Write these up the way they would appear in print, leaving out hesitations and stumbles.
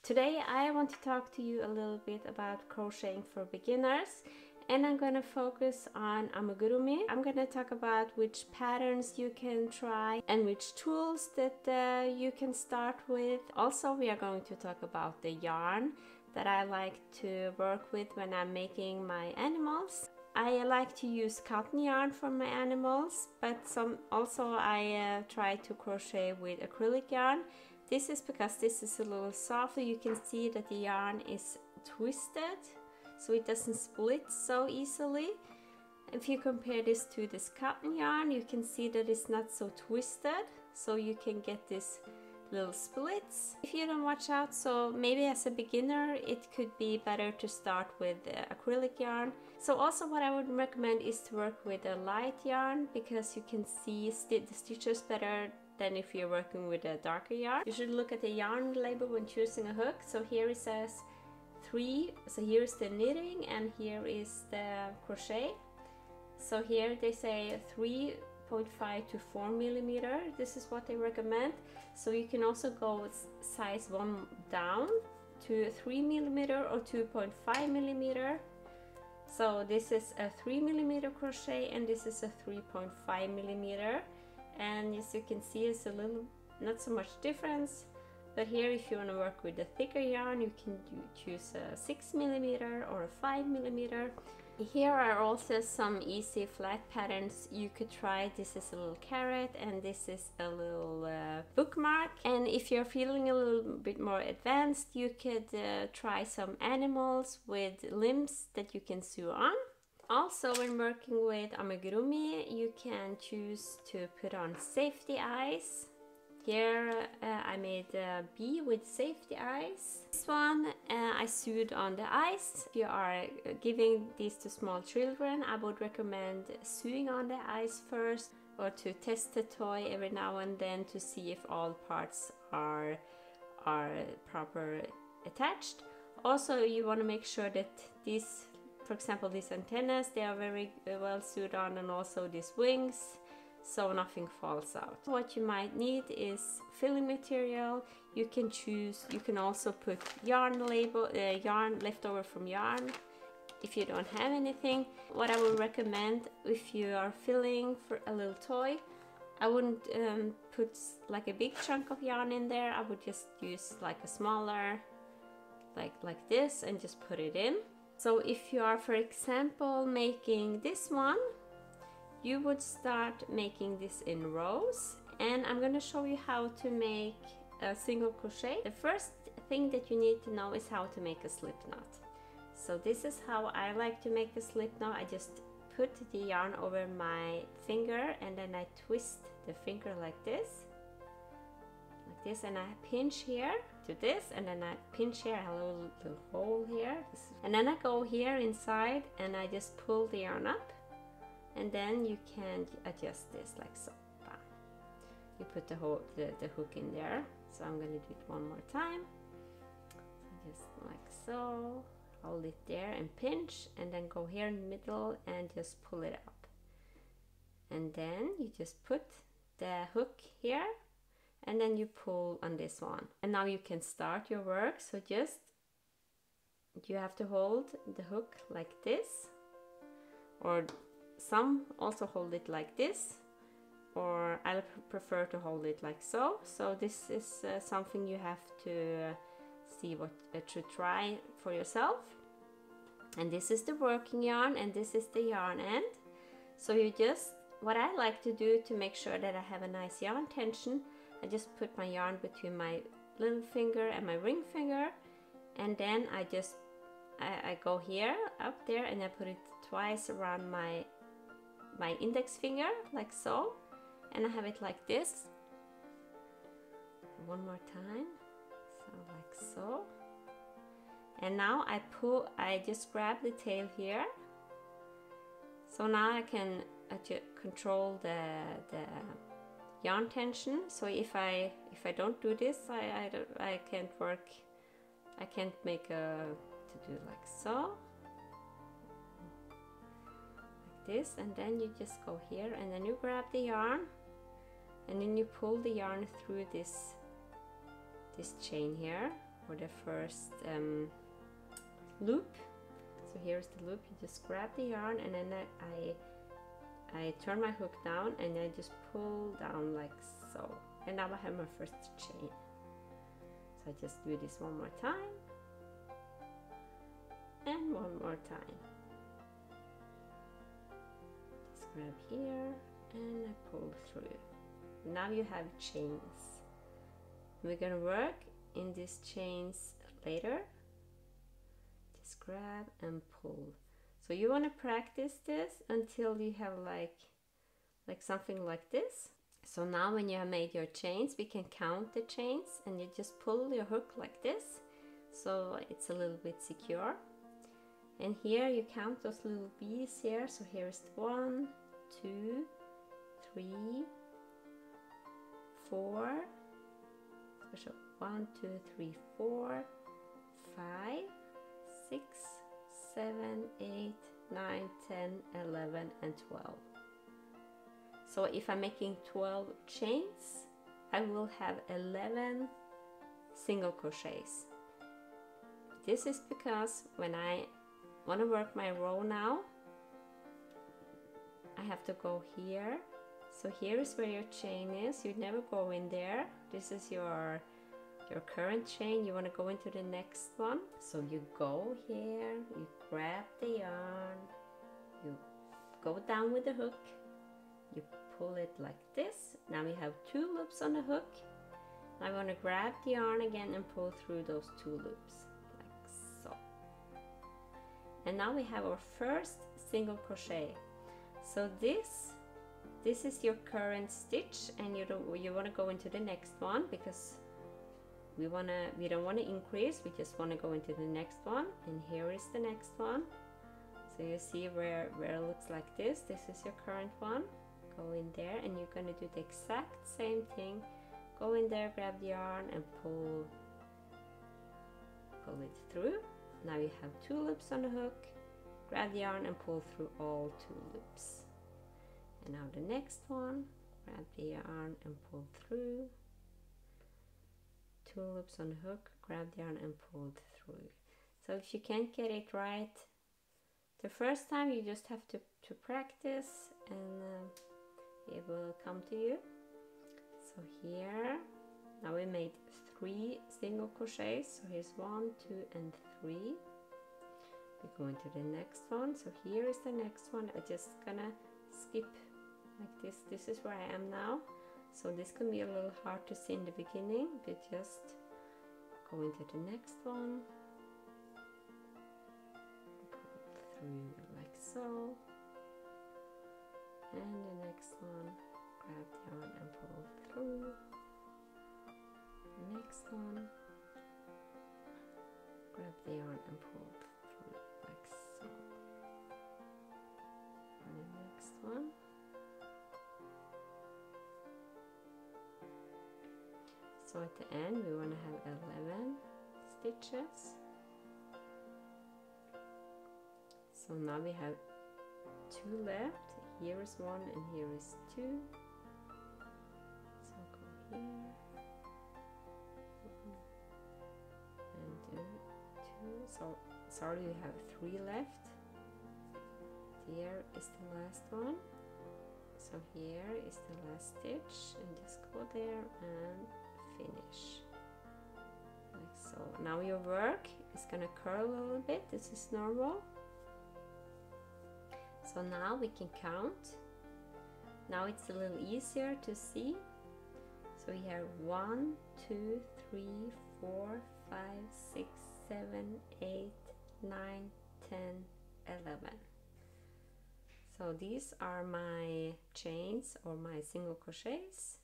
Today I want to talk to you a little bit about crocheting for beginners, and I'm going to focus on amigurumi. I'm going to talk about which patterns you can try and which tools that you can start with. Also, we are going to talk about the yarn that I like to work with when I'm making my animals. I like to use cotton yarn for my animals, but I try to crochet with acrylic yarn. This is because this is a little softer. You can see that the yarn is twisted, so it doesn't split so easily. If you compare this to this cotton yarn, you can see that it's not so twisted, so you can get this little splits if you don't watch out. So maybe as a beginner it could be better to start with acrylic yarn. So also what I would recommend is to work with a light yarn, because you can see the stitches better than if you're working with a darker yarn. You should look at the yarn label when choosing a hook. So here it says 3, so here is the knitting and here is the crochet. So here they say 3.5 to 4 millimeter. This is what they recommend. So you can also go size 1 down to 3 millimeter or 2.5 millimeter. So this is a 3 millimeter crochet and this is a 3.5 millimeter. And as you can see, it's a little, not so much difference. But here, if you want to work with a thicker yarn, you can choose a 6 millimeter or a 5 millimeter. Here are also some easy flat patterns you could try. This is a little carrot and this is a little bookmark. And if you're feeling a little bit more advanced, you could try some animals with limbs that you can sew on. Also, when working with amigurumi, you can choose to put on safety eyes. Here I made a bee with safety eyes. This one I sewed on the eyes. If you are giving these to small children, I would recommend sewing on the eyes first, or to test the toy every now and then to see if all parts are proper attached. Also, you want to make sure that these, for example, these antennas, they are very well sewed on, and also these wings, so nothing falls out. What you might need is filling material. You can choose, you can also put yarn leftover from yarn if you don't have anything. What I would recommend if you are filling for a little toy, I wouldn't put like a big chunk of yarn in there. I would just use like a smaller, like this, and just put it in. So if you are, for example, making this one, you would start making this in rows, and I'm going to show you how to make a single crochet. The first thing that you need to know is how to make a slip knot. So this is how I like to make a slip knot. I just put the yarn over my finger and then I twist the finger like this, and I pinch here to this, and then I pinch here, I have a little hole here, and then I go here inside and I just pull the yarn up, and then you can adjust this like so. Bam. You put the hook in there. So I'm going to do it one more time. So just like so, hold it there and pinch, and then go here in the middle and just pull it up, and then you just put the hook here, and then you pull on this one, and now you can start your work. So just, you have to hold the hook like this, or some also hold it like this, or I prefer to hold it like so. So this is something you have to see what to try for yourself. And this is the working yarn, and this is the yarn end. So you just, what I like to do to make sure that I have a nice yarn tension, I just put my yarn between my little finger and my ring finger, and then I go here, up there, and I put it twice around my index finger, like so, and I have it like this. One more time, so like so. And now I just grab the tail here. So now I can control the yarn tension. So if I don't do this, I can't work. I can't make to do like so, like this, and then you just go here, and then you grab the yarn, and then you pull the yarn through this chain here, for the first loop. So here's the loop. You just grab the yarn, and then I turn my hook down and I just pull down like so, and now I have my first chain. So I just do this one more time and one more time. Just grab here and I pull through. Now you have chains. We're gonna work in these chains later. Just grab and pull. So you want to practice this until you have like something like this. So now when you have made your chains, we can count the chains, and you just pull your hook like this, so it's a little bit secure. And here you count those little bees here. So here's 1, 2, 3, 4. So 1, 2, 3, 4, 5, 6, 7, 8, 9, 10, 11, and 12. So if I'm making 12 chains, I will have 11 single crochets. This is because when I want to work my row now, I have to go here. So here is where your chain is. You never go in there. This is your current chain. You want to go into the next one. So you go here, you grab the yarn, you go down with the hook, you pull it like this. Now we have 2 loops on the hook. I want to grab the yarn again and pull through those 2 loops like so. And now we have our first single crochet. So this is your current stitch, and you want to go into the next one because we don't want to increase, we just want to go into the next one. And here is the next one. So you see where it looks like this. This is your current one. Go in there, and you're going to do the exact same thing. Go in there, grab the yarn and pull it through. Now you have 2 loops on the hook. Grab the yarn and pull through all 2 loops. And now the next one, grab the yarn and pull through. 2 loops on the hook, grab the yarn and pull through. So if you can't get it right the first time, you just have to practice, and it will come to you. So here, now we made 3 single crochets. So here's 1, 2, and 3. We go into the next one. So here is the next one. I'm just gonna skip like this. This is where I am now. So this can be a little hard to see in the beginning, but just go into the next one, pull through like so, and the next one, grab the yarn and pull through, the next one, grab the yarn and pull through like so, and the next one. So at the end we want to have 11 stitches. So now we have 2 left. Here is 1 and here is 2. So go here and do 2. So sorry, we have 3 left. Here is the last one. So here is the last stitch, and just go there and finish like so. Now your work is gonna curl a little bit. This is normal. So now we can count. Now it's a little easier to see. So we have 1, 2, 3, 4, 5, 6, 7, 8, 9, 10, 11. So these are my chains or my single crochets.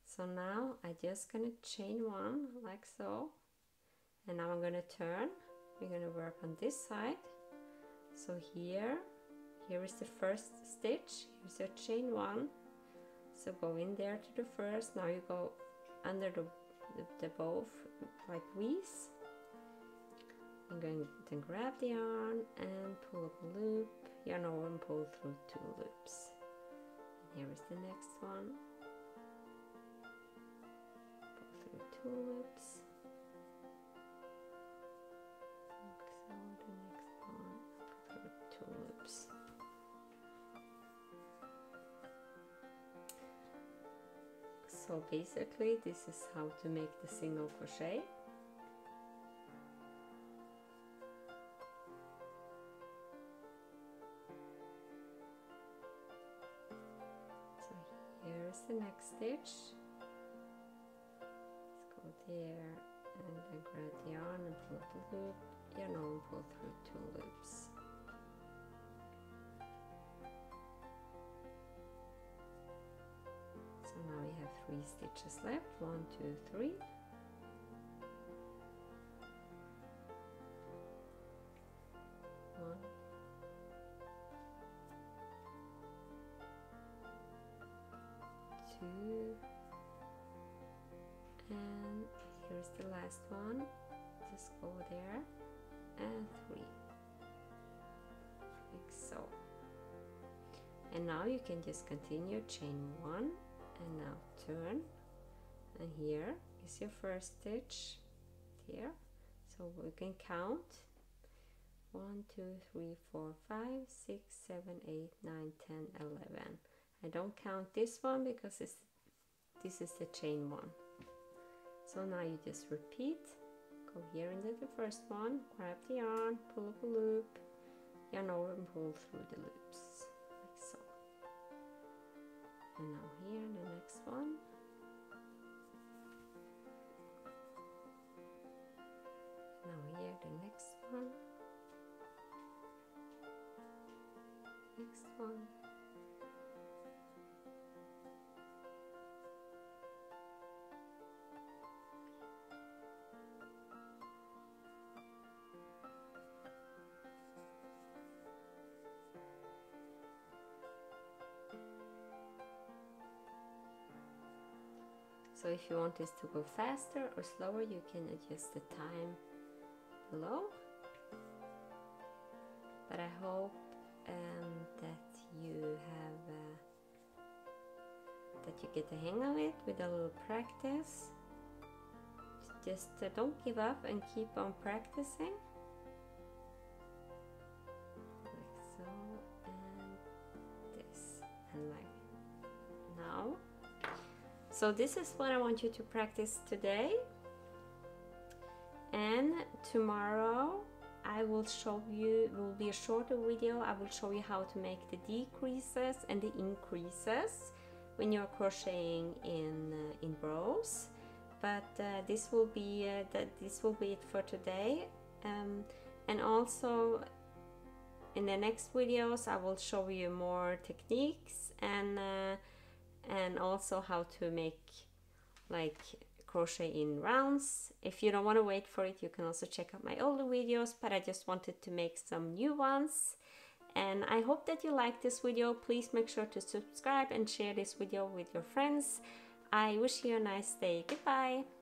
So now I'm just gonna chain 1 like so, and now I'm gonna turn. We're gonna work on this side. So here is the first stitch. Here's your chain 1. So go in there to the first. Now you go under the both like V's. I'm going to then grab the yarn and pull up a loop, yarn over and pull through 2 loops. And here is the next one. Pull through 2 loops. So basically this is how to make the single crochet. So here's the next stitch. Let's go there and then grab the yarn and pull the loop, yarn on, pull through 2 loops. So now we have 3 stitches left. 1, 2, 3. One, 2, and here's the last one. Just go there, and 3, like so. And now you can just continue, chain 1, and now turn, and here is your first stitch here. So we can count 1, 2, 3, 4, 5, 6, 7, 8, 9, 10, 11. I don't count this one because this is the chain 1. So now you just repeat, go here into the first one, grab the yarn, pull up a loop, yarn over and pull through the loops, like so. And now here the next one. Now here the next one. Next one. So if you want this to go faster or slower, you can adjust the time below. But I hope that you have that you get the hang of it with a little practice. Just don't give up and keep on practicing. Like so, and this, and like now. So this is what I want you to practice today, and tomorrow I will show you, it will be a shorter video. I will show you how to make the decreases and the increases when you're crocheting in rows. But this will be it for today, and also in the next videos I will show you more techniques and also how to make like crochet in rounds. If you don't want to wait for it, you can also check out my older videos, but I just wanted to make some new ones. And I hope that you like this video. Please make sure to subscribe and share this video with your friends. I wish you a nice day. Goodbye.